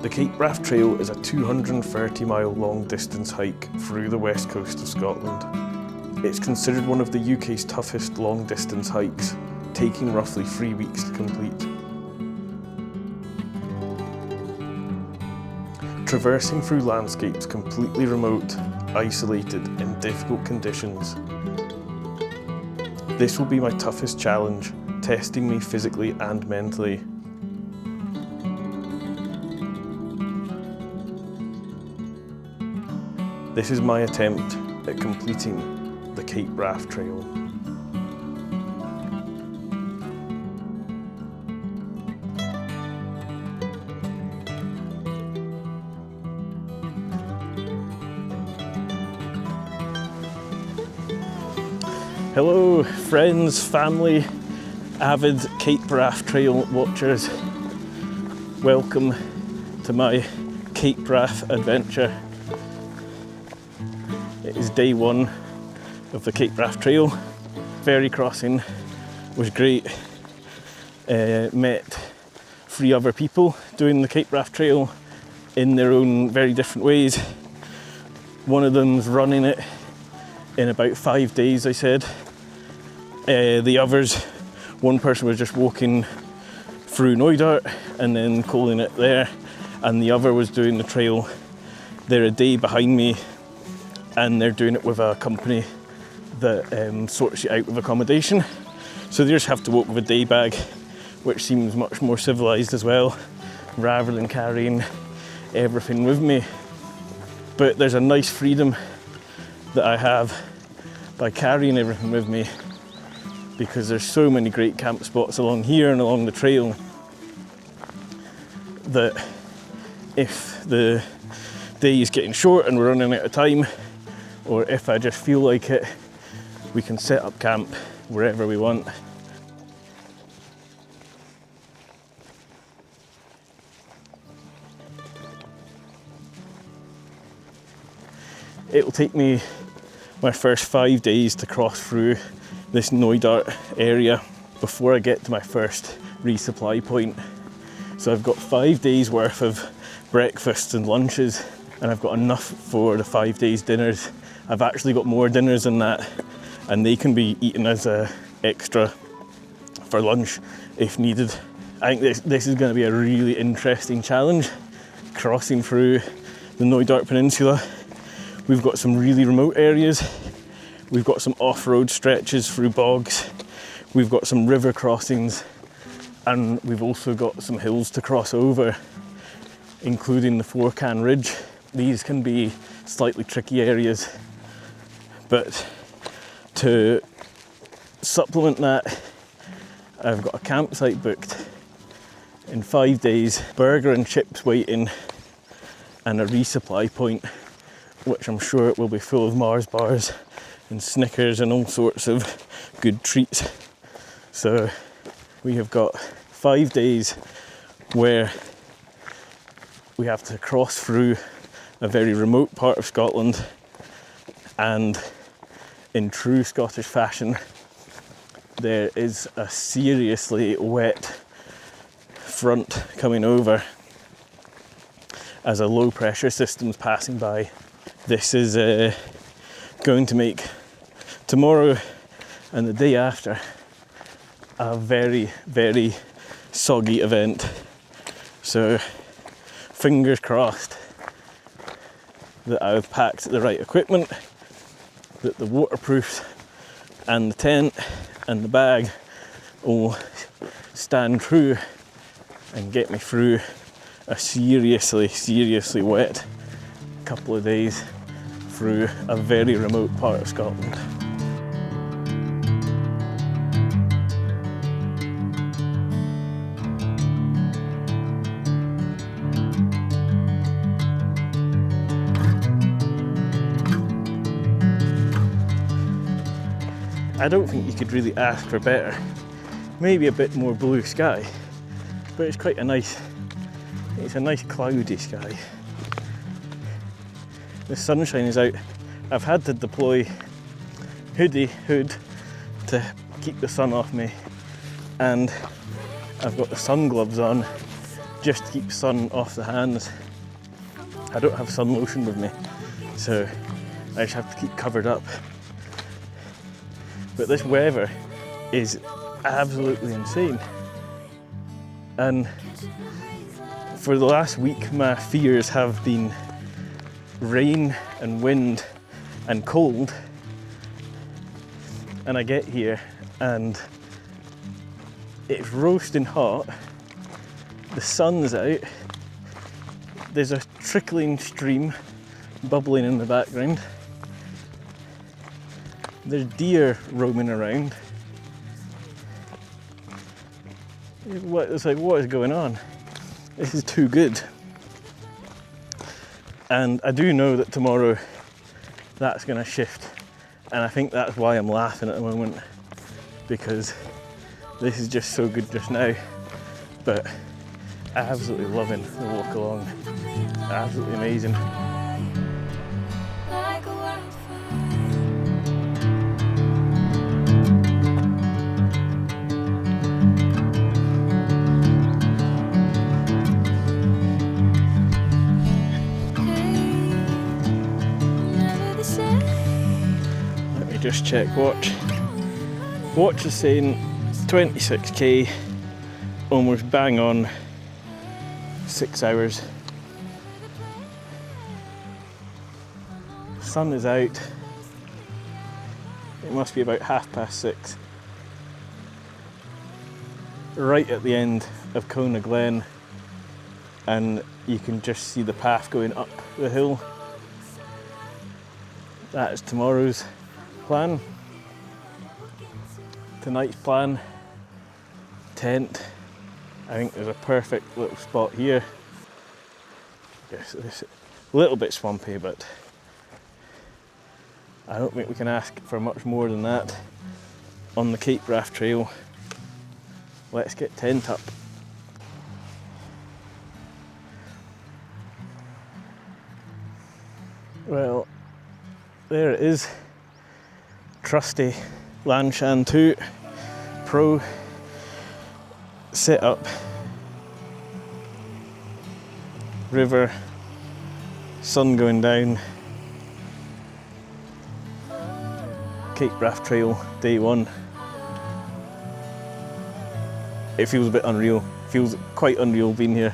The Cape Wrath Trail is a 230-mile long-distance hike through the west coast of Scotland. It's considered one of the UK's toughest long-distance hikes, taking roughly 3 weeks to complete. Traversing through landscapes completely remote, isolated, in difficult conditions. This will be my toughest challenge, testing me physically and mentally. This is my attempt at completing the Cape Wrath Trail. Hello friends, family, avid Cape Wrath Trail watchers. Welcome to my Cape Wrath adventure. It is day one of the Cape Wrath Trail. Ferry crossing was great. Met 3 other people doing the Cape Wrath Trail in their own very different ways. One of them's running it in about 5 days, I said. The others, one person was just walking through Knoydart and then calling it there, and the other was doing the trail. They're a day behind me, and they're doing it with a company that sorts you out with accommodation. So they just have to walk with a day bag, which seems much more civilised as well, rather than carrying everything with me. But there's a nice freedom that I have by carrying everything with me, because there's so many great camp spots along here and along the trail that if the day is getting short and we're running out of time, or if I just feel like it, we can set up camp wherever we want. It will take me my first 5 days to cross through this Knoydart area before I get to my first resupply point. So I've got 5 days worth of breakfasts and lunches, and I've got enough for the 5 days dinners. I've actually got more dinners than that, and they can be eaten as a extra for lunch if needed. I think this is going to be a really interesting challenge, crossing through the Knoydart Peninsula. We've got some really remote areas. We've got some off-road stretches through bogs. We've got some river crossings, and we've also got some hills to cross over, including the Forcan Ridge. These can be slightly tricky areas, but to supplement that, I've got a campsite booked in 5 days, burger and chips waiting, and a resupply point, which I'm sure it will be full of Mars bars and Snickers and all sorts of good treats. So we have got 5 days where we have to cross through a very remote part of Scotland, and in true Scottish fashion, there is a seriously wet front coming over as a low pressure system's passing by. This is going to make tomorrow and the day after a very, very soggy event. So fingers crossed that I've packed the right equipment, that the waterproofs and the tent and the bag will stand true and get me through a seriously wet couple of days through a very remote part of Scotland. I don't think you could really ask for better. Maybe a bit more blue sky, but it's quite a nice cloudy sky. The sunshine is out. I've had to deploy hood to keep the sun off me, and I've got the sun gloves on just to keep sun off the hands. I don't have sun lotion with me, so I just have to keep covered up. But this weather is absolutely insane. And for the last week, my fears have been rain and wind and cold. And I get here and it's roasting hot, the sun's out, there's a trickling stream bubbling in the background, there's deer roaming around. It's like, what is going on? This is too good. And I do know that tomorrow that's going to shift, and I think that's why I'm laughing at the moment, because this is just so good just now. But absolutely loving the walk along. Absolutely amazing. Let me just check watch. Watch is saying 26k, almost bang on 6 hours. Sun is out. It must be about 6:30. Right at the end of Kona Glen, and you can just see the path going up the hill. That is tomorrow's plan. Tonight's plan, tent. I think there's a perfect little spot here. Yes, it's a little bit swampy, but I don't think we can ask for much more than that on the Cape Wrath Trail. Let's get tent up. Well, there it is. Trusty Lanshan 2 Pro set up. River, sun going down. Cape Wrath Trail, day 1. It feels a bit unreal. Feels quite unreal being here.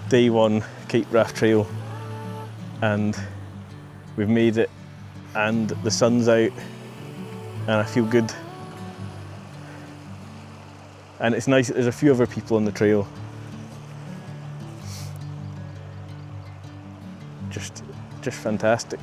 Day 1, Cape Wrath Trail, and we've made it, and the sun's out, and I feel good. And it's nice that there's a few other people on the trail. Just fantastic.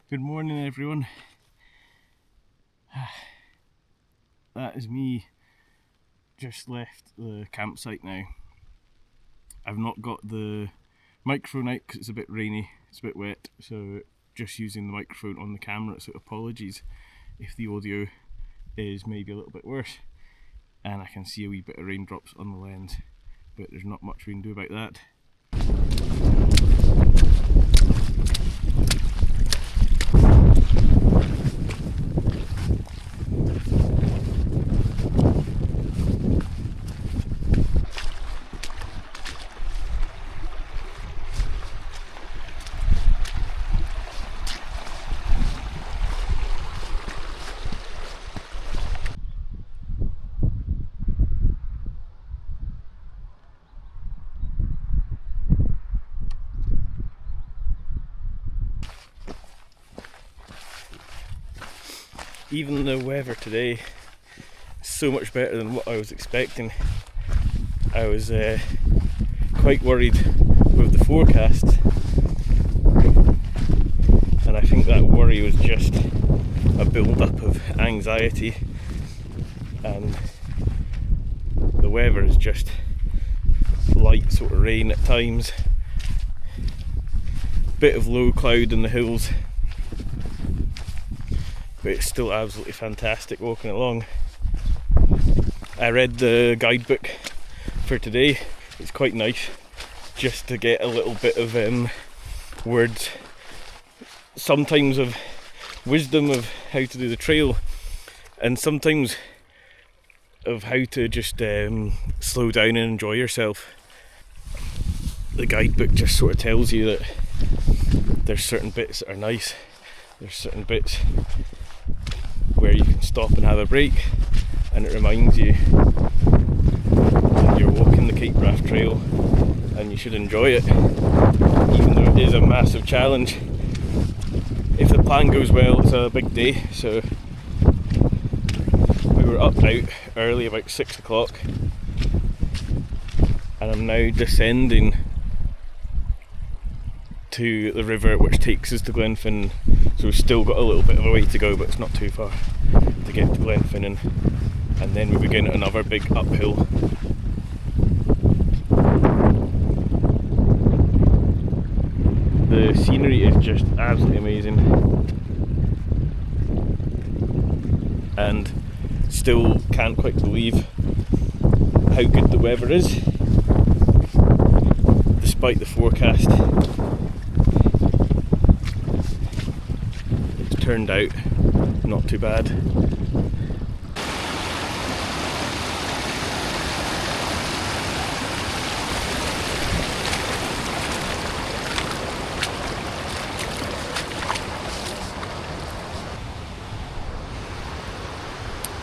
Good morning, everyone. That is me just left the campsite now. I've not got the microphone out because it's a bit rainy, it's a bit wet, so just using the microphone on the camera, so apologies if the audio is maybe a little bit worse. And I can see a wee bit of raindrops on the lens, but there's not much we can do about that. Even the weather today is so much better than what I was expecting. I was quite worried with the forecast, and I think that worry was just a build-up of anxiety, and the weather is just light sort of rain at times, bit of low cloud in the hills, but it's still absolutely fantastic walking along. I read the guidebook for today. It's quite nice just to get a little bit of words, sometimes of wisdom of how to do the trail, and sometimes of how to just slow down and enjoy yourself. The guidebook just sort of tells you that there's certain bits that are nice, there's certain bits where you can stop and have a break, and it reminds you that you're walking the Cape Wrath Trail and you should enjoy it, even though it is a massive challenge. If the plan goes well, it's a big day. So we were up out early, about 6 o'clock, and I'm now descending to the river which takes us to Glenfinnan. So we've still got a little bit of a way to go, but it's not too far to get to Glenfinnan, and then we begin another big uphill. The scenery is just absolutely amazing, and still can't quite believe how good the weather is despite the forecast. It's turned out not too bad.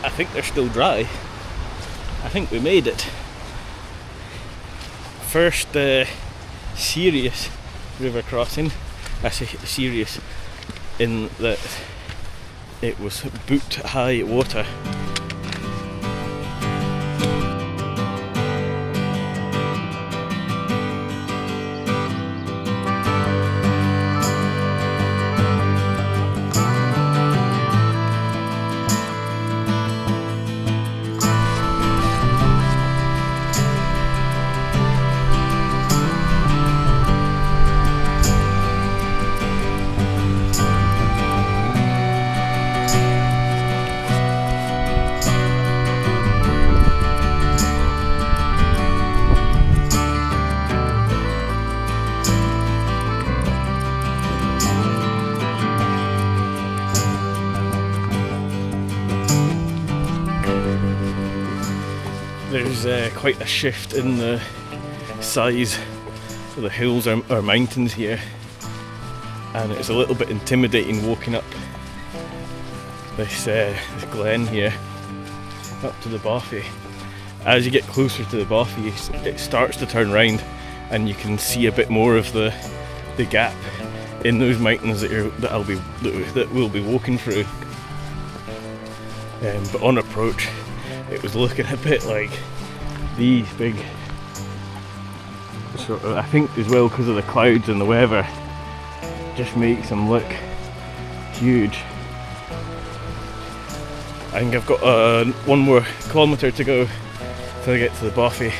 I think they're still dry. I think we made it. First serious river crossing. I say serious in that it was boot high water. There's quite a shift in the size of the hills or mountains here, and it's a little bit intimidating walking up this glen here up to the Boffey. As you get closer to the Boffey, it starts to turn round and you can see a bit more of the gap in those mountains that we'll be walking through. But on approach, it was looking a bit like these big sort of, I think as well because of the clouds and the weather, just makes them look huge. I think I've got 1 more kilometre to go till I get to the Boffey,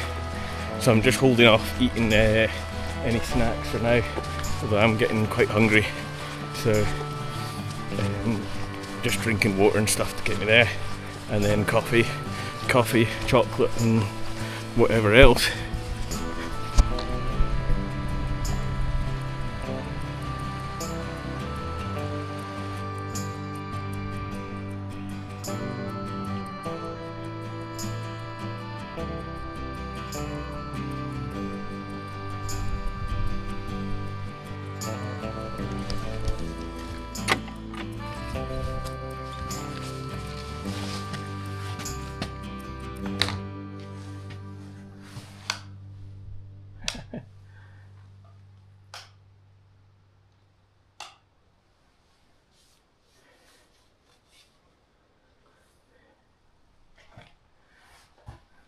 so I'm just holding off eating any snacks for now, although I'm getting quite hungry, so just drinking water and stuff to get me there, and then coffee, chocolate and whatever else.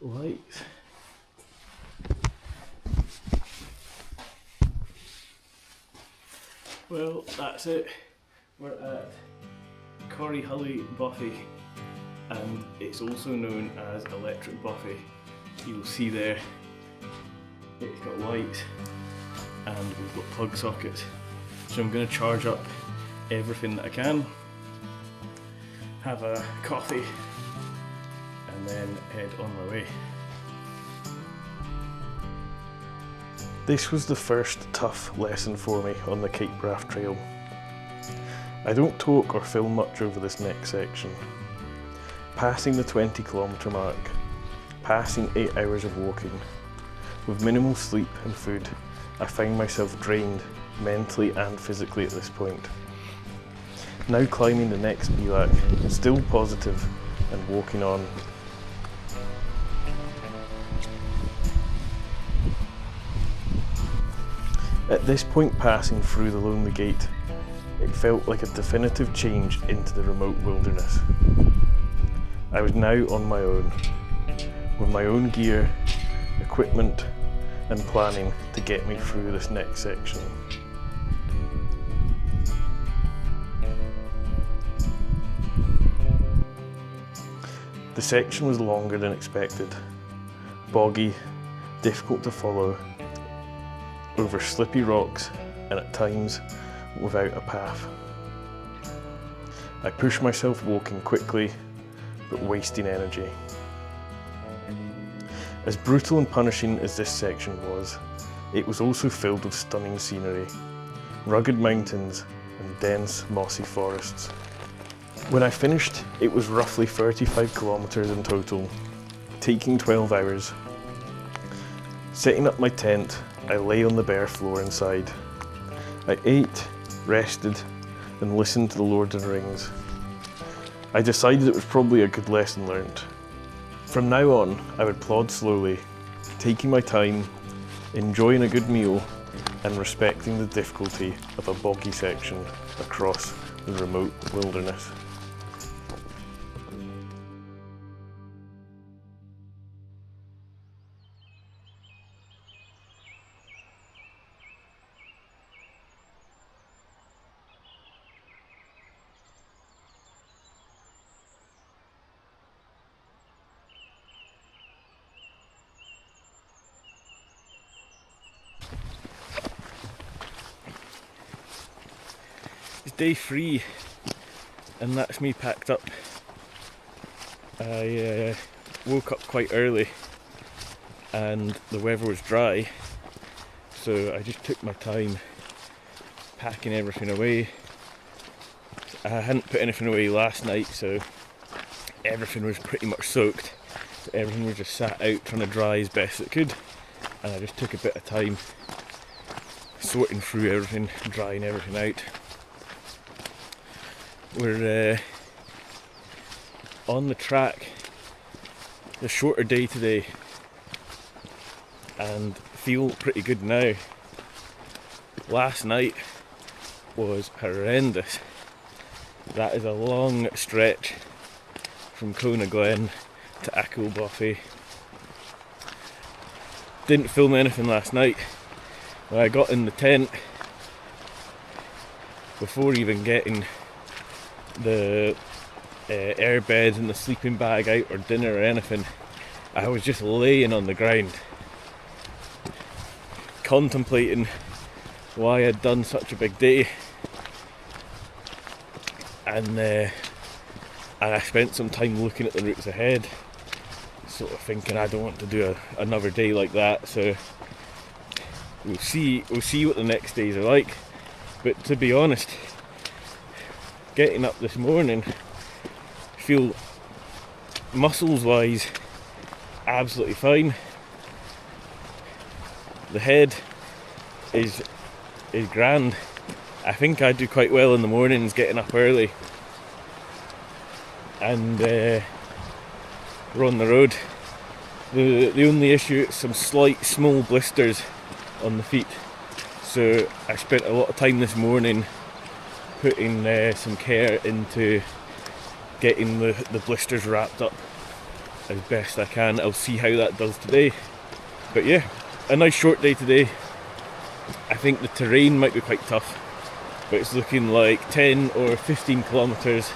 Lights. Well, that's it. We're at Corryhully Boffey, and it's also known as Electric Boffey. You'll see there it's got lights and we've got plug sockets, So I'm going to charge up everything that I can, have a coffee, and then head on my way. This was the first tough lesson for me on the Cape Wrath Trail. I don't talk or film much over this next section. Passing the 20-kilometre mark, passing 8 hours of walking, with minimal sleep and food, I find myself drained mentally and physically at this point. Now climbing the next bivouac, still positive and walking on. At this point, passing through the Lonely Gate, it felt like a definitive change into the remote wilderness. I was now on my own, with my own gear, equipment and planning to get me through this next section. The section was longer than expected, boggy, difficult to follow, over slippy rocks and at times without a path. I pushed myself walking quickly but wasting energy. As brutal and punishing as this section was, it was also filled with stunning scenery, rugged mountains and dense mossy forests. When I finished, it was roughly 35 kilometres in total, taking 12 hours. Setting up my tent, I lay on the bare floor inside. I ate, rested, and listened to the Lord of the Rings. I decided it was probably a good lesson learnt. From now on, I would plod slowly, taking my time, enjoying a good meal, and respecting the difficulty of a boggy section across the remote wilderness. It's day 3 and that's me packed up. I woke up quite early and the weather was dry, so I just took my time packing everything away. I hadn't put anything away last night, so everything was pretty much soaked. So everything was just sat out trying to dry as best it could, and I just took a bit of time sorting through everything, drying everything out. We're on the track, the shorter day today, and feel pretty good now. Last night was horrendous. That is a long stretch from Kona Glen to Akelbothy. Didn't film anything last night. When I got in the tent, before even getting the airbed and the sleeping bag out or dinner or anything, I was just laying on the ground, contemplating why I'd done such a big day, and I spent some time looking at the routes ahead, sort of thinking I don't want to do another day like that, so we'll see what the next days are like. But to be honest, getting up this morning, feel muscles wise absolutely fine. The head is grand. I think I do quite well in the mornings, getting up early, and we're on the road. The only issue is some slight small blisters on the feet, so I spent a lot of time this morning putting some care into getting the blisters wrapped up as best I can. I'll see how that does today. But yeah, a nice short day today. I think the terrain might be quite tough, but it's looking like 10 or 15 kilometres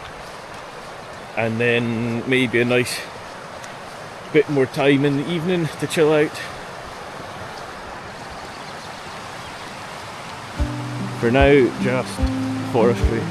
and then maybe a nice bit more time in the evening to chill out. For now, just forestry.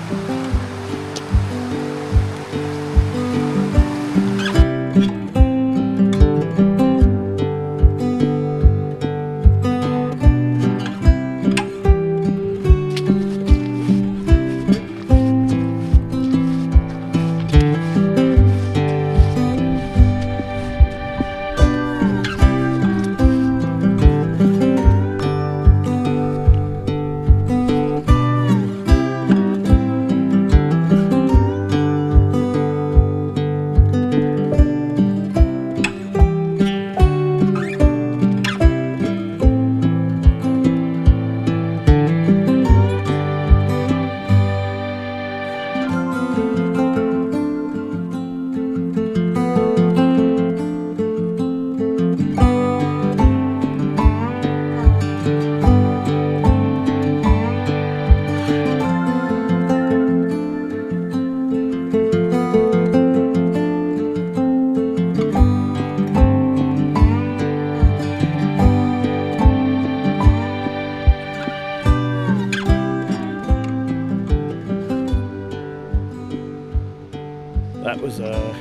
That was a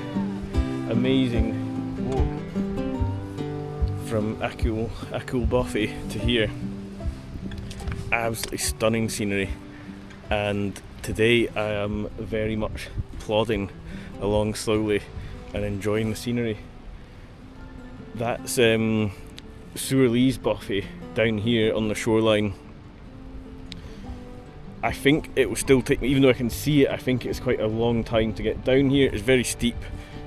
amazing walk from Achill Bothy to here. Absolutely stunning scenery, and today I am very much plodding along slowly and enjoying the scenery. That's Suarlees Bothy down here on the shoreline. I think it will still take me, even though I can see it, I think it's quite a long time to get down here. It's very steep,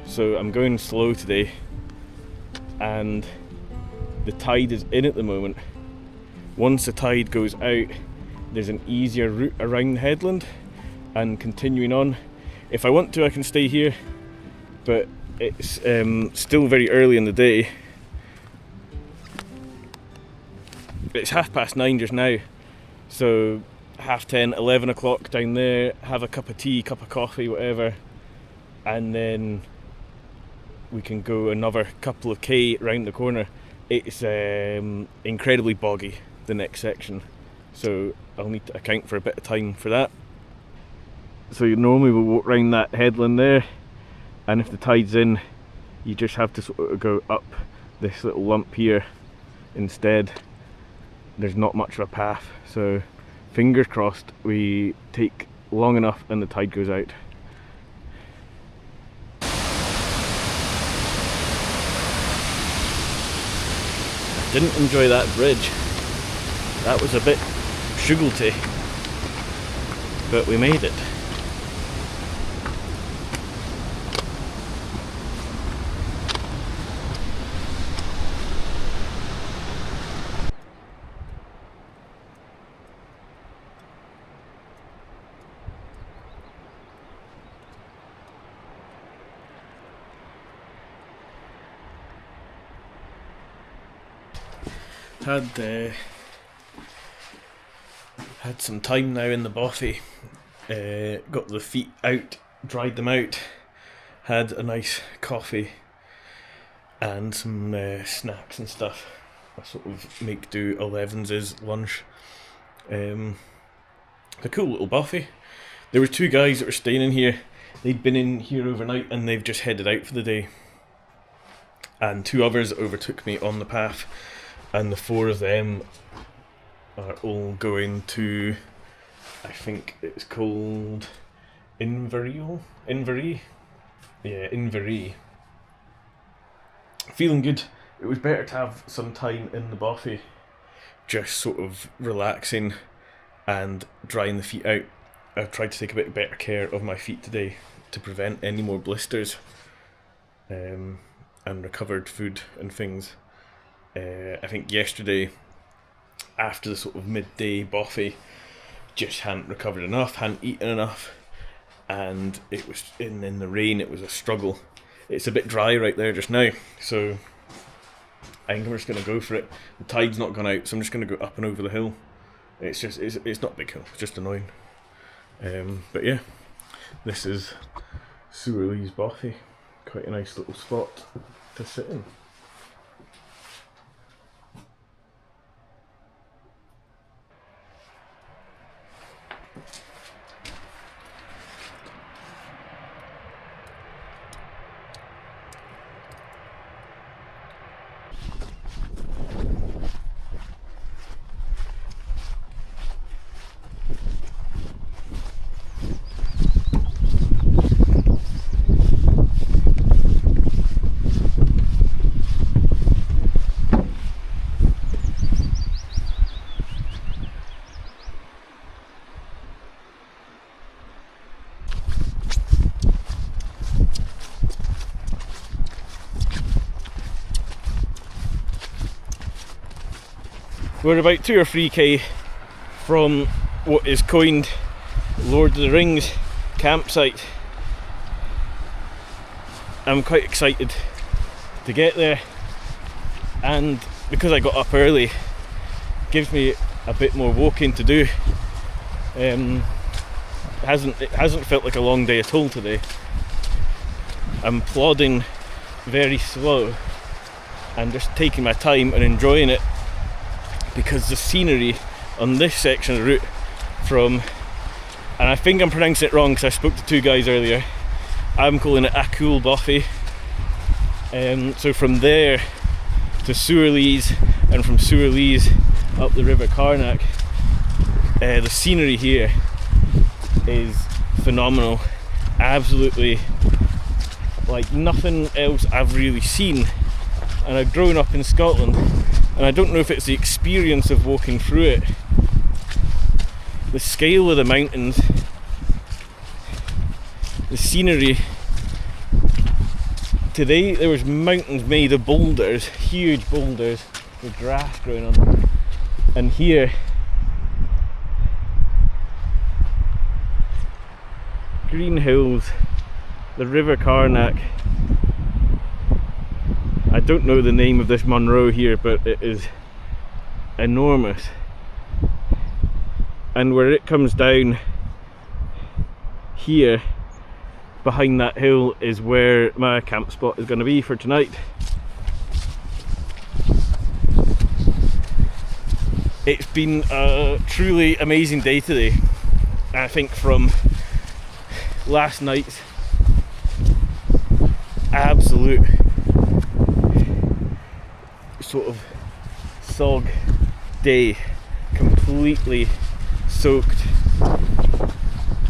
so I'm going slow today, and the tide is in at the moment. Once the tide goes out, there's an easier route around the headland and continuing on. If I want to, I can stay here, but it's still very early in the day. It's 9:30 just now, so 10:30, 11 o'clock down there, have a cup of tea, cup of coffee, whatever, and then we can go another couple of K round the corner. It's incredibly boggy, the next section, so I'll need to account for a bit of time for that. So you normally will walk round that headland there, and if the tide's in, you just have to sort of go up this little lump here instead. There's not much of a path, so fingers crossed we take long enough and the tide goes out. I didn't enjoy that bridge. That was a bit shuggulty, but we made it. Had some time now in the Bothy. Got the feet out, dried them out, had a nice coffee and some snacks and stuff. I sort of make do 11's lunch. A cool little Bothy. There were two guys that were staying in here. They'd been in here overnight and they've just headed out for the day. And two others overtook me on the path, and the four of them are all going to, I think it's called Inverie? Yeah, Inverie. Feeling good. It was better to have some time in the Bothy, just sort of relaxing and drying the feet out. I've tried to take a bit better care of my feet today to prevent any more blisters, and recovered food and things. I think yesterday, after the sort of midday Bothy, just hadn't recovered enough, hadn't eaten enough, and it was in the rain. It was a struggle. It's a bit dry right there just now, so I think I'm just going to go for it. The tide's not gone out, so I'm just going to go up and over the hill. It's not a big hill, it's just annoying. But yeah, this is Suarlees Bothy. Quite a nice little spot to sit in. We're about 2 or 3k from what is coined Lord of the Rings campsite. I'm quite excited to get there, and because I got up early, gives me a bit more walking to do. It hasn't felt like a long day at all today. I'm plodding very slow and just taking my time and enjoying it, because the scenery on this section of the route from, and I think I'm pronouncing it wrong because I spoke to 2 guys earlier, I'm calling it Akul Boffy. So from there to Suirlees, and from Suirlees up the River Carnac, the scenery here is phenomenal. Absolutely like nothing else I've really seen. And I've grown up in Scotland, and I don't know if it's the experience of walking through it, the scale of the mountains, the scenery. Today there was mountains made of boulders, huge boulders with grass growing on them, and here green hills, the River Carnac. I don't know the name of this Munro here, but it is enormous. And where it comes down here, behind that hill, is where my camp spot is going to be for tonight. It's been a truly amazing day today. I think from last night's absolute sort of sog day, completely soaked.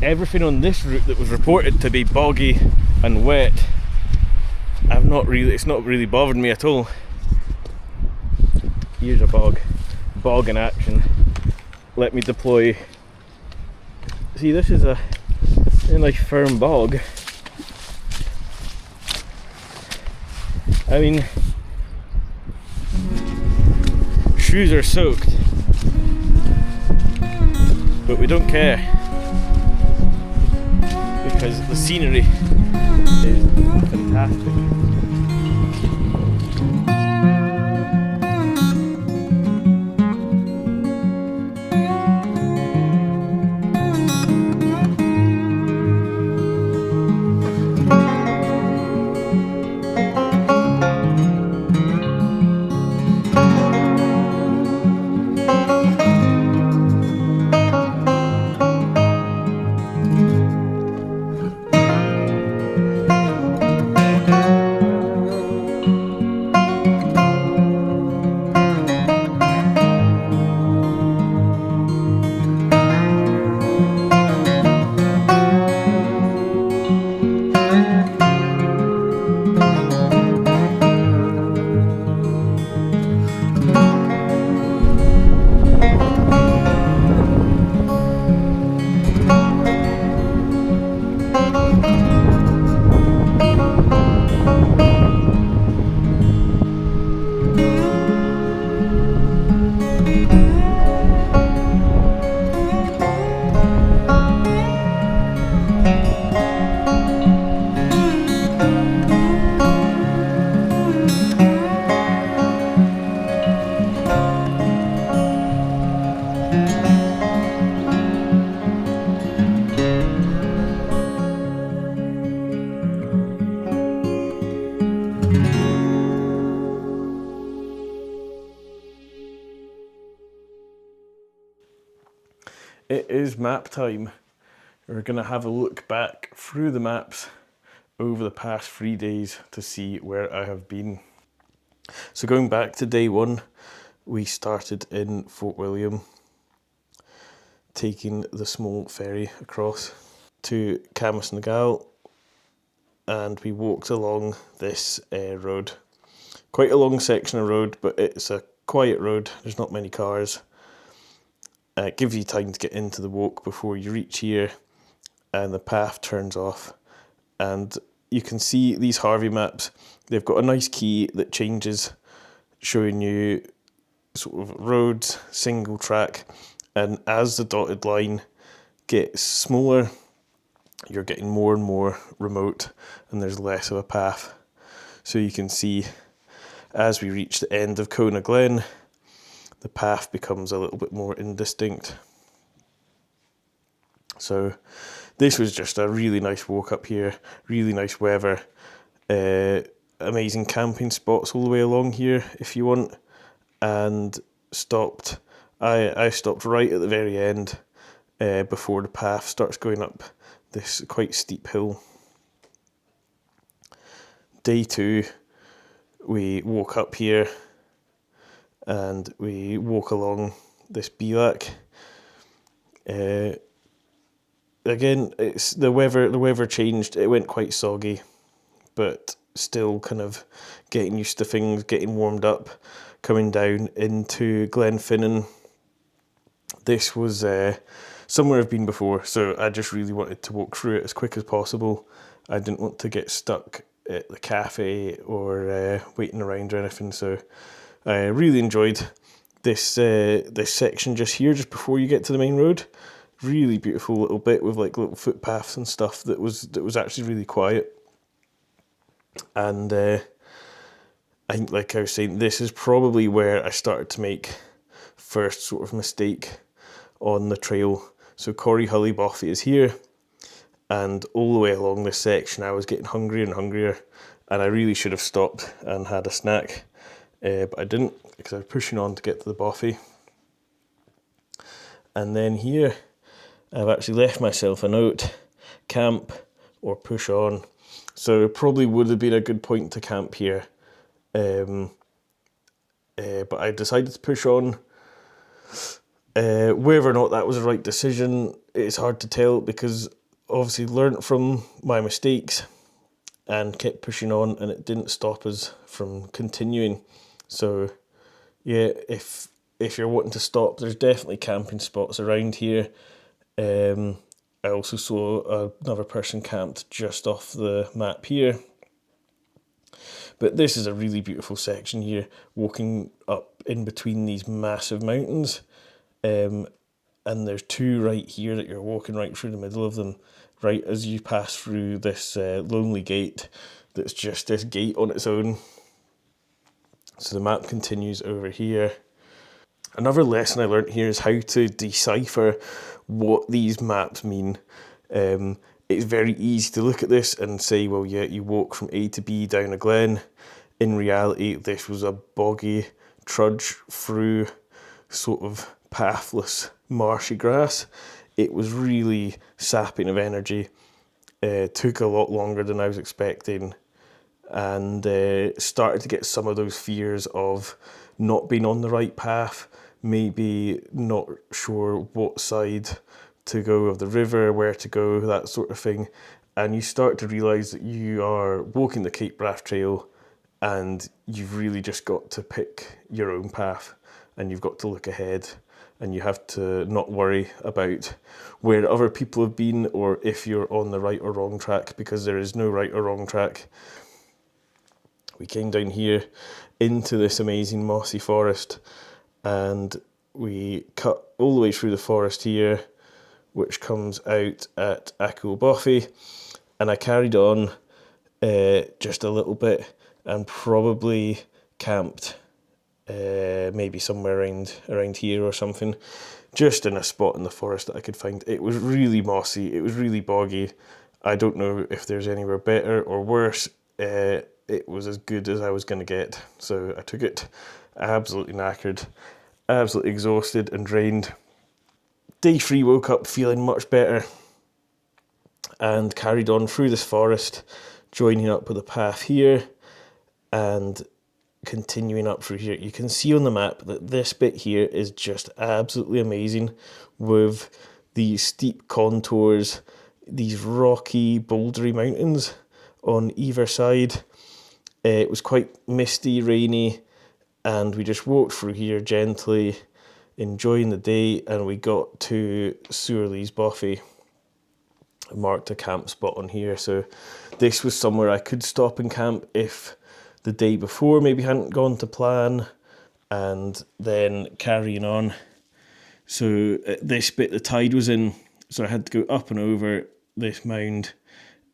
Everything on this route that was reported to be boggy and wet, it's not really bothered me at all. Here's a bog in action. Let me deploy. See, this is a nice firm bog. I mean, shoes are soaked, but we don't care, because the scenery is fantastic. It is map time. We're going to have a look back through the maps over the past 3 days to see where I have been. So going back to day 1, we started in Fort William, taking the small ferry across to Camas-na-Gael, and we walked along this road. Quite a long section of road, but it's a quiet road, there's not many cars. It gives you time to get into the walk before you reach here, and the path turns off. And you can see these Harvey maps, they've got a nice key that changes, showing you sort of roads, single track, and as the dotted line gets smaller, you're getting more and more remote and there's less of a path. So you can see as we reach the end of Kona Glen, the path becomes a little bit more indistinct. So this was just a really nice walk up here, really nice weather, amazing camping spots all the way along here if you want, and stopped. I stopped right at the very end before the path starts going up this quite steep hill. Day 2, we woke up here and we walk along this bilac. Again, it's the weather changed. It went quite soggy, but still kind of getting used to things, getting warmed up, coming down into Glenfinnan. This was somewhere I've been before, so I just really wanted to walk through it as quick as possible. I didn't want to get stuck at the cafe or waiting around or anything, so I really enjoyed this this section just here, just before you get to the main road. Really beautiful little bit with like little footpaths and stuff that was actually really quiet. And I think, like I was saying, this is probably where I started to make first sort of mistake on the trail. So Corryhully Bothy is here, and all the way along this section I was getting hungrier and hungrier, and I really should have stopped and had a snack, but I didn't because I was pushing on to get to the Bothy. And then here I've actually left myself a note: camp or push on. So it probably would have been a good point to camp here, but I decided to push on. Whether or not that was the right decision, it's hard to tell, because obviously learnt from my mistakes and kept pushing on, and it didn't stop us from continuing. So yeah, if you're wanting to stop, there's definitely camping spots around here. I also saw another person camped just off the map here. But this is a really beautiful section here, walking up in between these massive mountains. And there's 2 right here that you're walking right through the middle of them, right as you pass through this lonely gate that's just this gate on its own. So the map continues over here. Another lesson I learned here is how to decipher what these maps mean. It's very easy to look at this and say, well, yeah, you walk from A to B down a glen. In reality, this was a boggy trudge through sort of pathless, marshy grass. It was really sapping of energy. Took a lot longer than I was expecting, and started to get some of those fears of not being on the right path, maybe not sure what side to go of the river, where to go, that sort of thing. And you start to realise that you are walking the Cape Wrath Trail and you've really just got to pick your own path, and you've got to look ahead, and you have to not worry about where other people have been or if you're on the right or wrong track, because there is no right or wrong track. We came down here into this amazing mossy forest, and we cut all the way through the forest here, which comes out at Achul Bothy, and I carried on just a little bit and probably camped maybe somewhere around here or something, just in a spot in the forest that I could find. It was really mossy, it was really boggy. I don't know if there's anywhere better or worse. It was as good as I was going to get, so I took it. Absolutely knackered, absolutely exhausted and drained. Day 3, woke up feeling much better and carried on through this forest, joining up with a path here and continuing up through here. You can see on the map that this bit here is just absolutely amazing, with these steep contours, these rocky, bouldery mountains on either side. It was quite misty, rainy, and we just walked through here gently, enjoying the day, and we got to Sewerley's Bothy. I marked a camp spot on here, so this was somewhere I could stop and camp if the day before maybe hadn't gone to plan, and then carrying on. So at this bit the tide was in, so I had to go up and over this mound,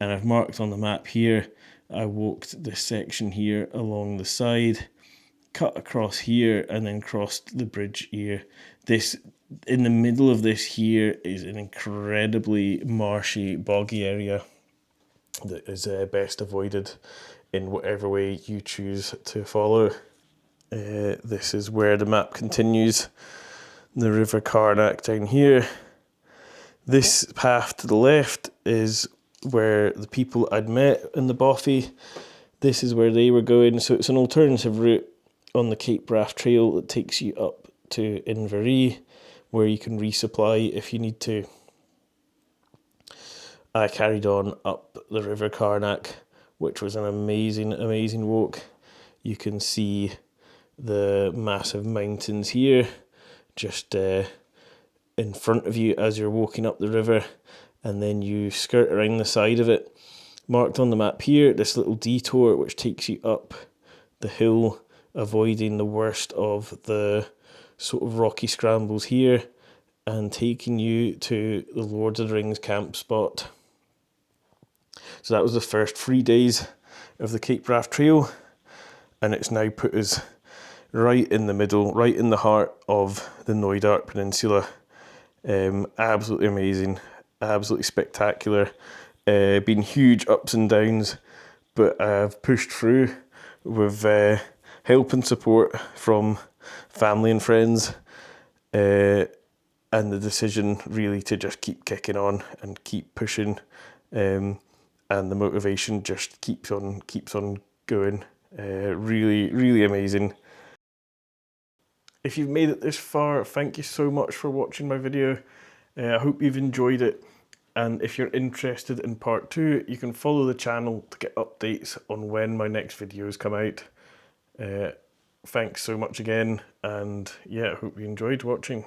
and I've marked on the map here. I walked this section here along the side, cut across here, and then crossed the bridge here. This, in the middle of this here, is an incredibly marshy, boggy area that is best avoided in whatever way you choose to follow. This is where the map continues. The River Carnac down here. This path to the left is where the people I'd met in the Bothy, this is where they were going. So it's an alternative route on the Cape Wrath Trail that takes you up to Inverree, where you can resupply if you need to. I carried on up the River Carnac, which was an amazing, amazing walk. You can see the massive mountains here, just in front of you as you're walking up the river, and then you skirt around the side of it. Marked on the map here, this little detour which takes you up the hill, avoiding the worst of the sort of rocky scrambles here, and taking you to the Lord of the Rings camp spot. So that was the first 3 days of the Cape Wrath Trail, and it's now put us right in the middle, right in the heart of the Knoydart Peninsula. Absolutely amazing, absolutely spectacular. Been huge ups and downs, but I've pushed through with help and support from family and friends, and the decision really to just keep kicking on and keep pushing, and the motivation just keeps on going. Really, really amazing. If you've made it this far, thank you so much for watching my video. I hope you've enjoyed it, and if you're interested in part 2, you can follow the channel to get updates on when my next videos come out. Thanks so much again, and yeah, I hope you enjoyed watching.